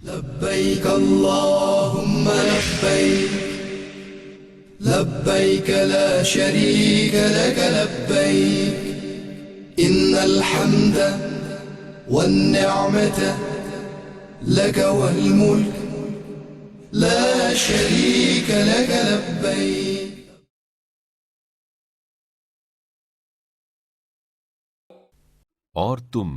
لبيك اللهم لبيك لبيك لا شريك لك لبيك إن الحمد والنعمة لك والملك لا شريك لك لبيك. اور تم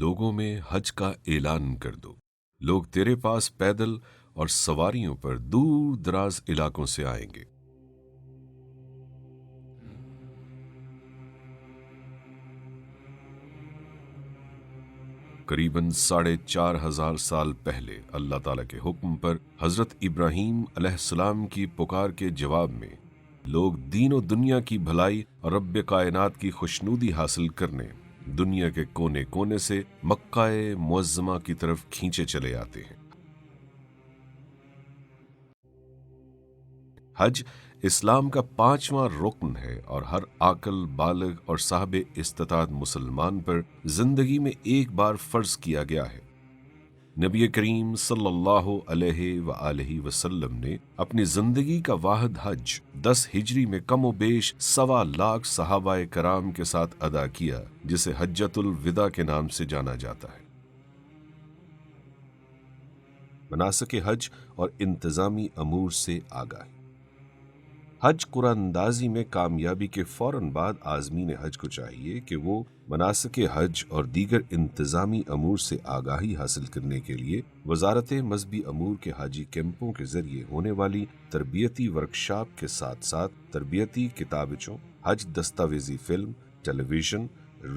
لوگوں میں حج کا اعلان کر دو، لوگ تیرے پاس پیدل اور سواریوں پر دور دراز علاقوں سے آئیں گے۔ قریباً 4,500 سال پہلے اللہ تعالیٰ کے حکم پر حضرت ابراہیم علیہ السلام کی پکار کے جواب میں لوگ دین و دنیا کی بھلائی اور رب کائنات کی خوشنودی حاصل کرنے دنیا کے کونے کونے سے مکہ معظمہ کی طرف کھینچے چلے آتے ہیں۔ حج اسلام کا 5واں رکن ہے اور ہر عاقل بالغ اور صاحب استطاعت مسلمان پر زندگی میں ایک بار فرض کیا گیا ہے۔ نبی کریم صلی اللہ علیہ وآلہ وسلم نے اپنی زندگی کا واحد حج 10 ہجری میں کم و بیش 1.25 لاکھ صحابہ کرام کے ساتھ ادا کیا، جسے حجۃ الوداع کے نام سے جانا جاتا ہے۔ مناسک حج اور انتظامی امور سے آگاہی۔ حج قرآن اندازی میں کامیابی کے فوراً بعد عازمین حج کو چاہیے کہ وہ مناسک حج اور دیگر انتظامی امور سے آگاہی حاصل کرنے کے لیے وزارت مذہبی امور کے حاجی کیمپوں کے ذریعے ہونے والی تربیتی ورکشاپ کے ساتھ ساتھ تربیتی کتابچوں، حج دستاویزی فلم، ٹیلی ویژن،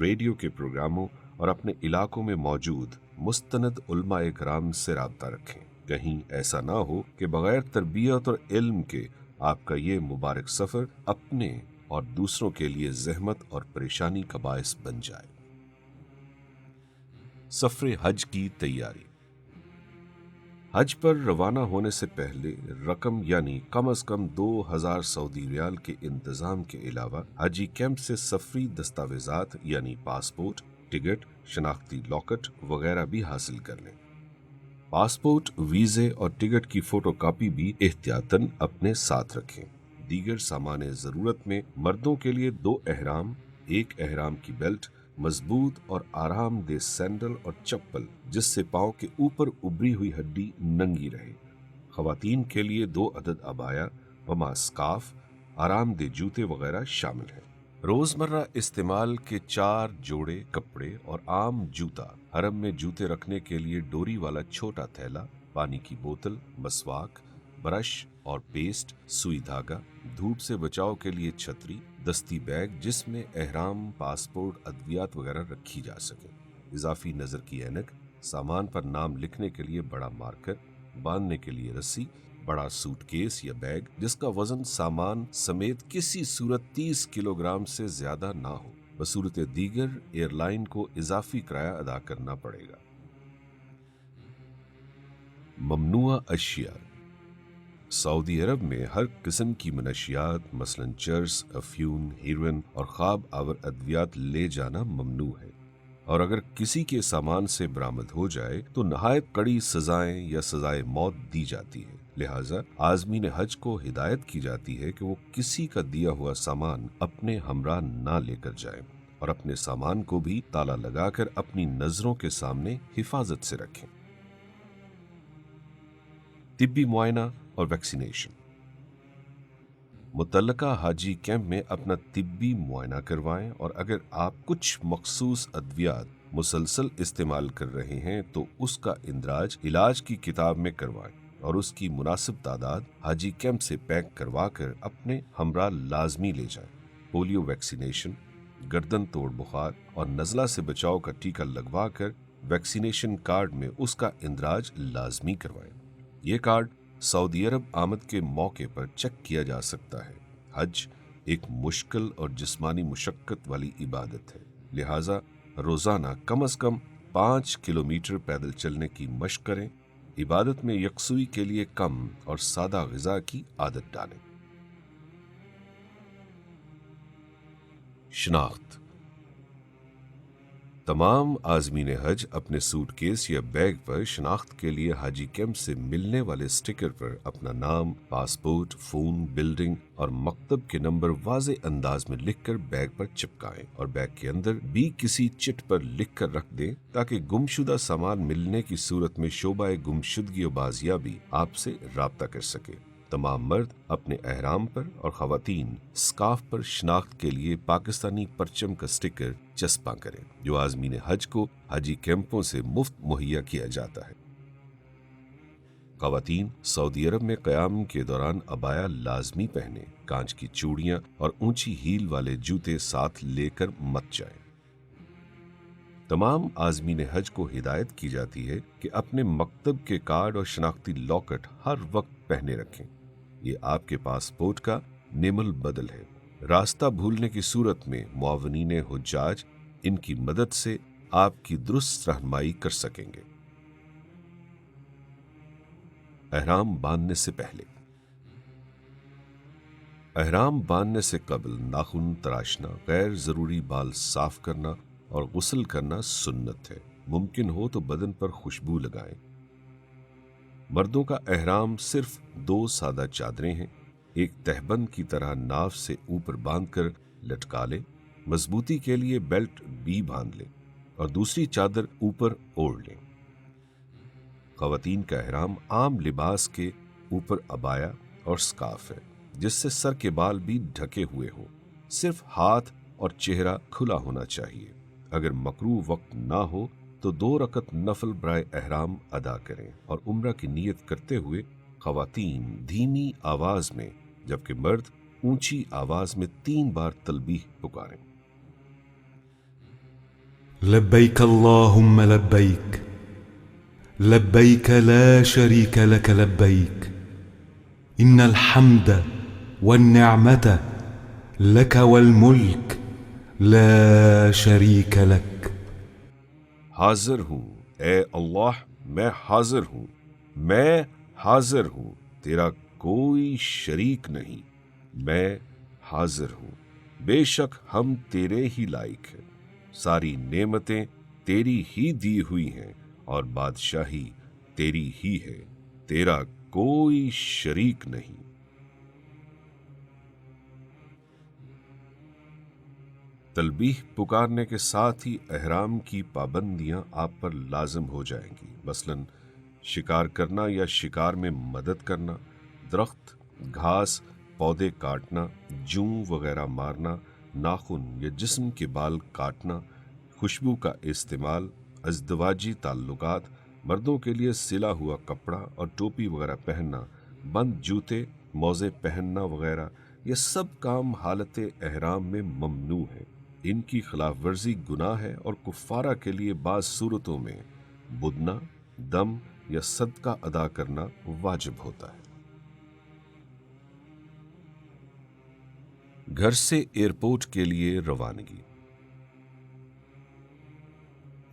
ریڈیو کے پروگراموں اور اپنے علاقوں میں موجود مستند علماء کرام سے رابطہ رکھیں۔ کہیں ایسا نہ ہو کہ بغیر تربیت اور علم کے آپ کا یہ مبارک سفر اپنے اور دوسروں کے لیے زحمت اور پریشانی کا باعث بن جائے۔ سفر حج کی تیاری۔ حج پر روانہ ہونے سے پہلے رقم یعنی کم از کم 2,000 سعودی ریال کے انتظام کے علاوہ حجی کیمپ سے سفری دستاویزات یعنی پاسپورٹ، ٹکٹ، شناختی لاکٹ وغیرہ بھی حاصل کر لیں۔ پاسپورٹ، ویزے اور ٹکٹ کی فوٹو کاپی بھی احتیاطاً اپنے ساتھ رکھیں۔ دیگر سامان ضرورت میں مردوں کے لیے 2 احرام، 1 احرام کی بیلٹ، مضبوط اور آرام دہ سینڈل اور چپل جس سے پاؤں کے اوپر ابری ہوئی ہڈی ننگی رہے۔ خواتین کے لیے 2 عدد عبایا، وما اسکارف، آرام دہ جوتے وغیرہ شامل ہیں۔ روزمرہ استعمال کے 4 جوڑے کپڑے اور عام جوتا، حرم میں جوتے رکھنے کے لیے ڈوری والا چھوٹا تھیلا، پانی کی بوتل، مسواک، برش اور پیسٹ، سوئی دھاگا، دھوپ سے بچاؤ کے لیے چھتری، دستی بیگ جس میں احرام، پاسپورٹ، ادویات وغیرہ رکھی جا سکے، اضافی نظر کی اینک، سامان پر نام لکھنے کے لیے بڑا مارکر، باندھنے کے لیے رسی، بڑا سوٹ کیس یا بیگ جس کا وزن سامان سمیت کسی صورت 30 کلو گرام سے زیادہ نہ ہو، بصورت دیگر ایئر لائن کو اضافی کرایہ ادا کرنا پڑے گا۔ ممنوعہ اشیاء۔ سعودی عرب میں ہر قسم کی منشیات مثلا چرس، افیون، ہیروئن اور خواب آور ادویات لے جانا ممنوع ہے، اور اگر کسی کے سامان سے برآمد ہو جائے تو نہایت کڑی سزائیں یا سزائے موت دی جاتی ہے۔ لہٰذا عازمین حج کو ہدایت کی جاتی ہے کہ وہ کسی کا دیا ہوا سامان اپنے ہمراہ نہ لے کر جائیں اور اپنے سامان کو بھی تالا لگا کر اپنی نظروں کے سامنے حفاظت سے رکھیں۔ طبی معائنہ اور ویکسینیشن۔ متعلقہ حاجی کیمپ میں اپنا طبی معائنہ کروائیں، اور اگر آپ کچھ مخصوص ادویات مسلسل استعمال کر رہے ہیں تو اس کا اندراج علاج کی کتاب میں کروائیں اور اس کی مناسب تعداد حاجی کیمپ سے پیک کروا کر اپنے ہمراہ لازمی لے جائیں۔ پولیو ویکسینیشن، گردن توڑ بخار اور نزلہ سے بچاؤ کا ٹیکہ لگوا کر ویکسینیشن کارڈ میں اس کا اندراج لازمی کروائیں۔ یہ کارڈ سعودی عرب آمد کے موقع پر چیک کیا جا سکتا ہے۔ حج ایک مشکل اور جسمانی مشقت والی عبادت ہے، لہٰذا روزانہ کم از کم 5 کلومیٹر پیدل چلنے کی مشق کریں۔ عبادت میں یکسوئی کے لیے کم اور سادہ غذا کی عادت ڈالیں۔ شناخت۔ तमाम आज़मीन हज अपने सूटकेस या बैग पर शनाख्त के लिए हाजी कैंप से मिलने वाले स्टिकर पर अपना नाम, पासपोर्ट, फोन, बिल्डिंग और मकतब के नंबर वाज़े अंदाज में लिखकर बैग पर चिपकाएं और बैग के अंदर भी किसी चिट पर लिखकर रख दें ताकि गुमशुदा सामान मिलने की सूरत में शोबाए गुमशुदगी और बाजियाबी आपसे राब्ता कर सके। तमाम मर्द अपने एहराम पर और खवातीन स्कार्फ पर शनाख्त के लिए पाकिस्तानी परचम का स्टिकर चस्पा करें जो आज़मीन हज को हाजी कैंपों से मुफ्त मुहैया किया जाता है। खवातीन सऊदी अरब में क़याम के दौरान अबाया लाजमी पहने, कांच की चूड़ियां और ऊंची हील वाले जूते साथ लेकर मत जाएं। तमाम आज़मीन हज को हिदायत की जाती है कि अपने मकतब के कार्ड और शनाख्ती लॉकेट हर वक्त पहने रखें। ये आपके पासपोर्ट का नेमल बदल है। रास्ता भूलने की सूरत में मुआवनीन हुज्जाज इनकी मदद से आपकी दुरुस्त रहनुमाई कर सकेंगे। एहराम बांधने से पहले। एहराम बांधने से कबल नाखून तराशना, गैर जरूरी बाल साफ करना और गुस्ल करना सुन्नत है। मुमकिन हो तो बदन पर खुशबू लगाएं। मर्दों का एहराम सिर्फ 2 सादा चादरें हैं। एक तहबंद की तरह नाव से ऊपर बांधकर लटका लें। मजबूती के लिए बेल्ट भी बांध लें और दूसरी चादर ऊपर ओढ़ लें। खवातीन का एहराम आम लिबास के ऊपर अबाया और स्कार्फ है जिससे सर के बाल भी ढके हुए हों। सिर्फ हाथ और चेहरा खुला होना चाहिए। अगर मकरूह वक्त ना हो तो 2 रकत नफल बराए एहराम अदा करें और उम्रा की नीयत करते हुए खवातीन धीमी आवाज में जबकि मर्द ऊंची आवाज में 3 बार तलबीह पुकारें। लब्बैक अल्लाहुम्मा लब्बैक लब्बैक ला शरीक लक लब्बैक इन्नल हम्द वन्निअमत लक वल मुल्क ला शरीक लक। हाजिर हूँ ए अल्लाह, मैं हाजिर हूँ, मैं हाजिर हूँ, तेरा कोई शरीक नहीं, मैं हाजिर हूँ। बेशक हम तेरे ही लायक हैं, सारी नेमतें तेरी ही दी हुई हैं और बादशाही तेरी ही है, तेरा कोई शरीक नहीं। तलबीह पुकारने के साथ ही एहराम की पाबंदियां आप पर लाजिम हो जाएंगी। मसलन शिकार करना या शिकार में मदद करना, दरख्त, घास, पौधे काटना, जूं वगैरह मारना, नाखून या जिस्म के बाल काटना, खुशबू का इस्तेमाल, अज़दवाजी ताल्लुकात, मर्दों के लिए सिला हुआ कपड़ा और टोपी वगैरह पहनना, बंद जूते, मोज़े पहनना वगैरह, ये सब काम हालत एहराम में ममनू है। इनकी खिलाफ वर्जी गुनाह है और कुफ्फारा के लिए बाज़ सूरतों में बुदना, दम या सदका अदा करना वाजिब होता है। घर से एयरपोर्ट के लिए रवानगी।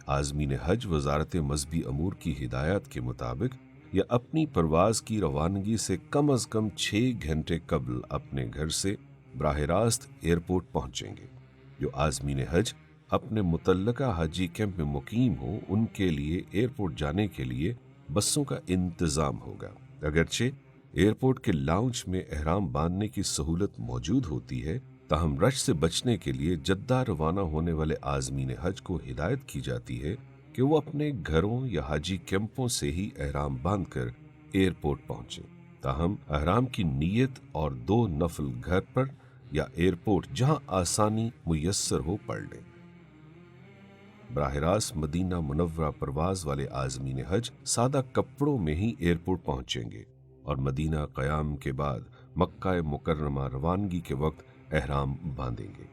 आज़मीन हज वजारत मजहबी अमूर की हिदायत के मुताबिक या अपनी परवाज की रवानगी से कम अज कम 6 घंटे कबल अपने घर से बराह रास्त एयरपोर्ट पहुंचेंगे। जो आज़मीन हज अपने मुतल्लका हाजी कैंप में मुकीम हो उनके लिए एयरपोर्ट जाने के लिए बसों का इंतज़ाम होगा। अगरचे एयरपोर्ट के लाउंज में एहराम बांधने की सहूलत मौजूद होती है, ताहम रश से बचने के लिए जद्दा रवाना होने वाले आज़मीन हज को हिदायत की जाती है कि वो अपने घरों या हाजी कैंपों से ही एहराम बांधकर एयरपोर्ट पहुंचे। ताहम एहराम की नीयत और 2 नफल घर पर या एयरपोर्ट जहां आसानी मुयस्सर हो पढ़ लें। बराह रास्त मदीना मुनव्वरा परवाज वाले आज़मीन हज सादा कपड़ों में ही एयरपोर्ट पहुंचेंगे और मदीना क़याम के बाद मक्का मुकर्रमा रवानगी के वक्त एहराम बांधेंगे।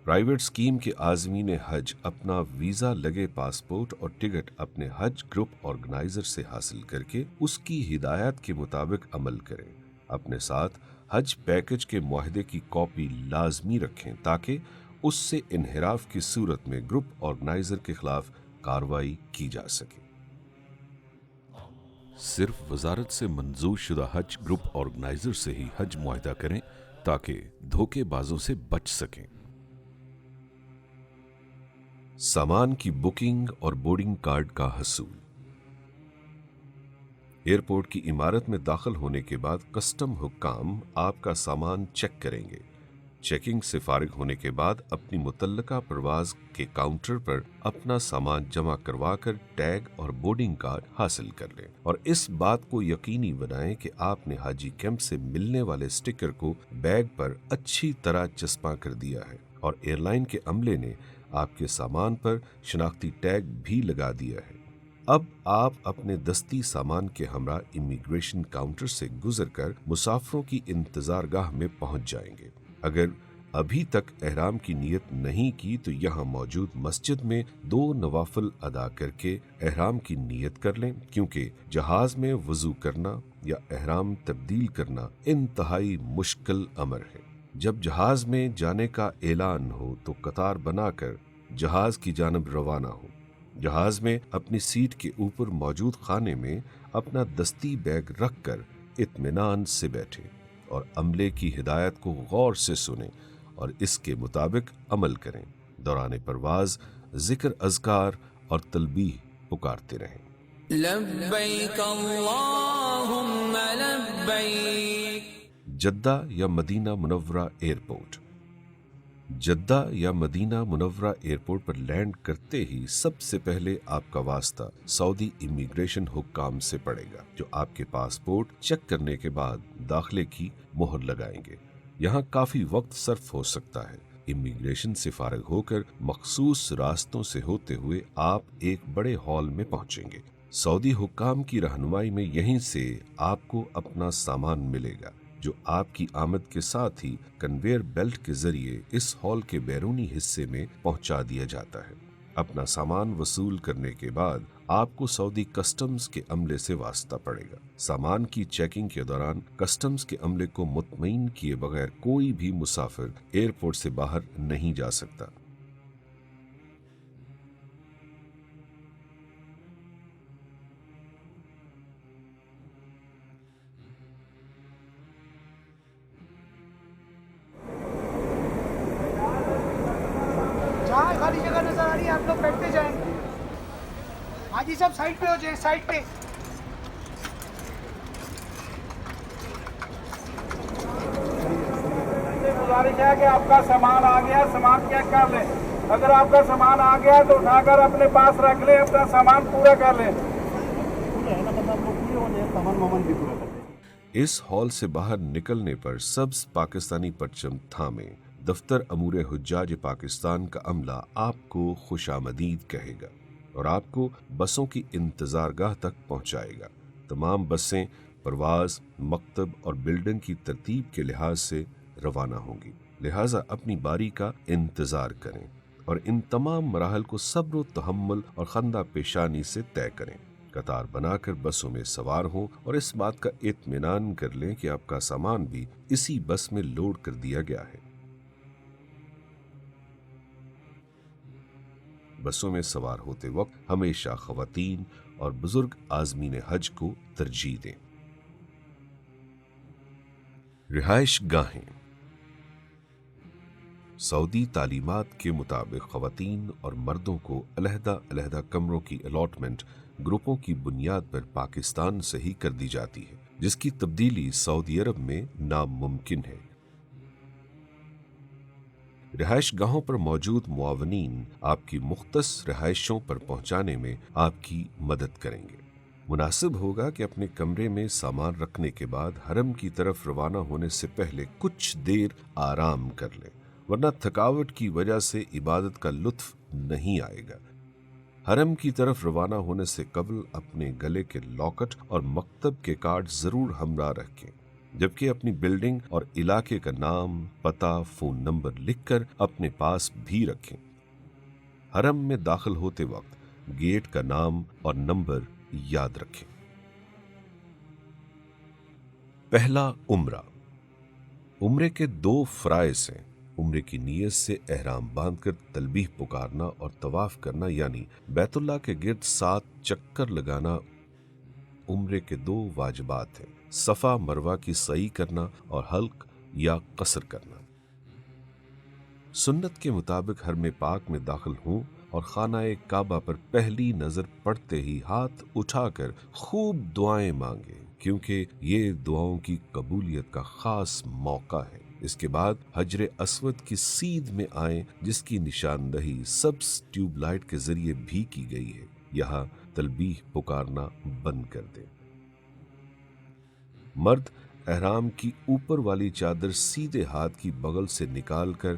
प्राइवेट स्कीम के आज़मीन हज अपना वीज़ा लगे पासपोर्ट और टिकट अपने हज ग्रुप ऑर्गेनाइजर से हासिल करके उसकी हिदायत के मुताबिक अमल करें। अपने साथ हज पैकेज के मुआहदे की कॉपी लाजमी रखें ताकि उससे इन्हिराफ की सूरत में ग्रुप ऑर्गेनाइजर के खिलाफ कार्रवाई की जा सके। सिर्फ वजारत से मंजूर शुदा हज ग्रुप ऑर्गेनाइजर से ही हज मुआहदा करें ताकि धोखेबाजों से बच सकें। सामान की बुकिंग और बोर्डिंग कार्ड का हसूल। एयरपोर्ट की इमारत में दाखिल होने के बाद कस्टम हुक्काम आपका सामान चेक करेंगे। चेकिंग से फारिग होने के बाद अपनी मुतल्लका प्रवाज के काउंटर पर अपना सामान जमा करवाकर टैग और बोर्डिंग कार्ड हासिल कर लें और इस बात को यकीनी बनाएं कि आपने हाजी कैंप से मिलने वाले स्टिकर को बैग पर अच्छी तरह चस्पा कर दिया है और एयरलाइन के अमले ने आपके सामान पर शनाख्ती टैग भी लगा दिया है। अब आप अपने दस्ती सामान के हमरा इमिग्रेशन काउंटर से गुजरकर मुसाफिरों की इंतजारगाह में पहुंच जाएंगे। अगर अभी तक एहराम की नियत नहीं की तो यहाँ मौजूद मस्जिद में 2 नवाफिल अदा करके एहराम की नियत कर लें, क्योंकि जहाज में वजू करना या एहराम तब्दील करना इंतहाई मुश्किल अमर है। जब जहाज में जाने का ऐलान हो तो कतार बनाकर जहाज की जानब रवाना हो। जहाज में अपनी सीट के ऊपर मौजूद खाने में अपना दस्ती बैग रखकर इत्मीनान से बैठे और अमले की हिदायत को गौर से सुने और इसके मुताबिक अमल करें। दौरान परवाज जिक्र अज़कार और तलबीह पुकारते रहें। लब्बैक अल्लाहुम्मा लब्बैक। जद्दा या मदीना मुनव्वरा एयरपोर्ट। जद्दा या मदीना मुनव्वरा एयरपोर्ट पर लैंड करते ही सबसे पहले आपका वास्ता सऊदी इमिग्रेशन हुक्काम से पड़ेगा, जो आपके पासपोर्ट चेक करने के बाद दाखिले की मोहर लगाएंगे। यहाँ काफी वक्त सर्फ हो सकता है। इमिग्रेशन से फारिग होकर मखसूस रास्तों से होते हुए आप एक बड़े हॉल में पहुंचेंगे। सऊदी हुक्काम की रहनुमाई में यहीं से आपको अपना सामान मिलेगा, जो आपकी आमद के साथ ही कन्वेयर बेल्ट के जरिए इस हॉल के बैरूनी हिस्से में पहुंचा दिया जाता है। अपना सामान वसूल करने के बाद आपको सऊदी कस्टम्स के अमले से वास्ता पड़ेगा। सामान की चेकिंग के दौरान कस्टम्स के अमले को मुतमईन किए बगैर कोई भी मुसाफिर एयरपोर्ट से बाहर नहीं जा सकता। जहाँ खाली जगह नजर आ रही है आप लोग बैठते जाएंगे। हाजी साहब साइड पे हो जाए, साइड पे। गुजारिश है कि आपका सामान आ गया, सामान चेक कर लें। अगर आपका सामान आ गया तो उठाकर अपने पास रख लें, अपना सामान पूरा कर लें। इस हॉल से बाहर निकलने पर सब्ज पाकिस्तानी परचम थामे दफ्तर अमूर हुज्जाज पाकिस्तान का अमला आपको खुशामदीद कहेगा और आपको बसों की इंतजारगाह तक पहुंचाएगा। तमाम बसें परवाज, मकतब और बिल्डिंग की तरतीब के लिहाज से रवाना होंगी, लिहाजा अपनी बारी का इंतजार करें और इन तमाम मराहल को सब्र व तहम्मुल और खंदा पेशानी से तय करें। कतार बनाकर बसों में सवार हों और इस बात का इत्मीनान कर लें कि आपका सामान भी इसी बस में लोड कर दिया गया है। बसों में सवार होते वक्त हमेशा खवातीन और बुजुर्ग आज़मीन हज को तरजीह दें। रिहाइश गाहें। सऊदी तालीमात के मुताबिक खवातीन और मर्दों को अलहदा कमरों की अलॉटमेंट ग्रुपों की बुनियाद पर पाकिस्तान से ही कर दी जाती है, जिसकी तब्दीली सऊदी अरब में नामुमकिन है। रिहाइश गाहों पर मौजूद मुआवनीन आपकी मुख्तस रिहाइशों पर पहुंचाने में आपकी मदद करेंगे। मुनासिब होगा कि अपने कमरे में सामान रखने के बाद हरम की तरफ रवाना होने से पहले कुछ देर आराम कर लें, वरना थकावट की वजह से इबादत का लुत्फ नहीं आएगा। हरम की तरफ रवाना होने से कबल अपने गले के लॉकेट और मकतब के कार्ड जरूर हमरा रखें, जबकि अपनी बिल्डिंग और इलाके का नाम, पता, फोन नंबर लिखकर अपने पास भी रखें। हरम में दाखिल होते वक्त गेट का नाम और नंबर याद रखें। पहला उम्रा। उम्रे के 2 फराइज हैं। उम्रे की नीयत से एहराम बांधकर तलबीह पुकारना और तवाफ करना, यानी बैतुल्लाह के गिर्द 7 चक्कर लगाना उम्रे के 2 वाजिबात हैं। सफा मरवा की सई करना और हल्क या कसर करना। सुन्नत के मुताबिक हरम पाक में दाखिल हों اور خانہ کعبہ پر پہلی نظر پڑتے ہی ہاتھ اٹھا کر خوب دعائیں مانگیں، کیونکہ یہ دعاؤں کی قبولیت کا خاص موقع ہے۔ اس کے بعد حجر اسود کی سیدھ میں آئیں، جس کی نشاندہی سبز ٹیوب لائٹ کے ذریعے بھی کی گئی ہے۔ یہاں تلبیح پکارنا بند کر دیں۔ مرد احرام کی اوپر والی چادر سیدھے ہاتھ کی بغل سے نکال کر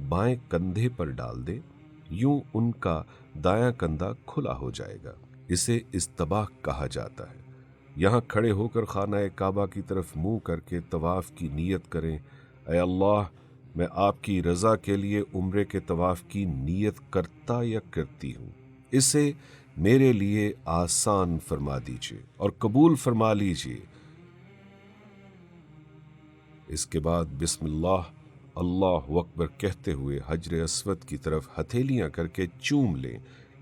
بائیں کندھے پر ڈال دے، یوں ان کا دایاں کندھا کھلا ہو جائے گا۔ اسے استباح کہا جاتا ہے۔ یہاں کھڑے ہو کر خانہ کعبہ کی طرف منہ کر کے طواف کی نیت کریں، اے اللہ، میں آپ کی رضا کے لیے عمرے کے طواف کی نیت کرتا یا کرتی ہوں، اسے میرے لیے آسان فرما دیجیے اور قبول فرما لیجیے۔ اس کے بعد بسم اللہ، اللہ اکبر کہتے ہوئے حجر اسود کی طرف ہتھیلیاں کر کے چوم لیں،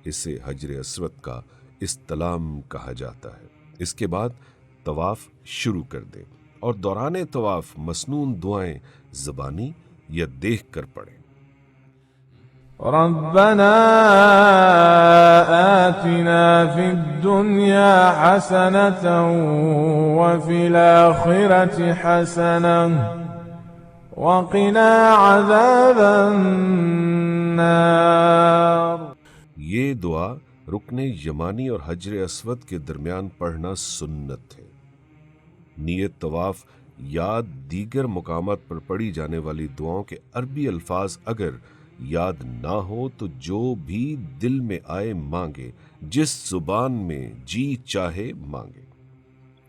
اسے حجر اسود کا استلام کہا جاتا ہے۔ اس کے بعد طواف شروع کر دیں اور دوران طواف مسنون دعائیں زبانی یا دیکھ کر پڑھیں۔ ربنا آتنا في الدنيا حسنة وفي الآخرة حسنة وقنا عذاب النار۔ یہ دعا رکن یمانی اور حجر اسود کے درمیان پڑھنا سنت ہے۔ نیت طواف یا دیگر مقامات پر پڑھی جانے والی دعاؤں کے عربی الفاظ اگر یاد نہ ہو تو جو بھی دل میں آئے مانگے، جس زبان میں جی چاہے مانگے۔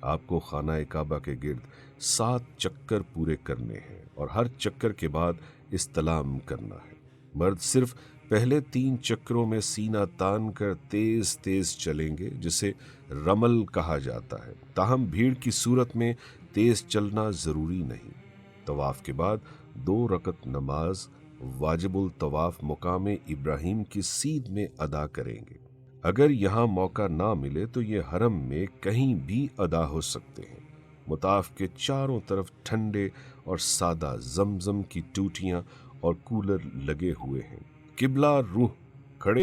آپ کو خانہ کعبہ کے گرد 7 چکر پورے کرنے ہیں اور ہر چکر کے بعد استلام کرنا ہے۔ مرد صرف پہلے 3 چکروں میں سینہ تان کر تیز تیز چلیں گے، جسے رمل کہا جاتا ہے، تاہم بھیڑ کی صورت میں تیز چلنا ضروری نہیں۔ طواف کے بعد 2 رکعت نماز واجب الطواف مقام ابراہیم کی سیدھ میں ادا کریں گے۔ اگر یہاں موقع نہ ملے تو یہ حرم میں کہیں بھی ادا ہو سکتے ہیں۔ مطاف کے چاروں طرف ٹھنڈے اور سادہ زمزم کی ٹوٹیاں اور کولر لگے ہوئے ہیں۔ قبلہ رخ کھڑے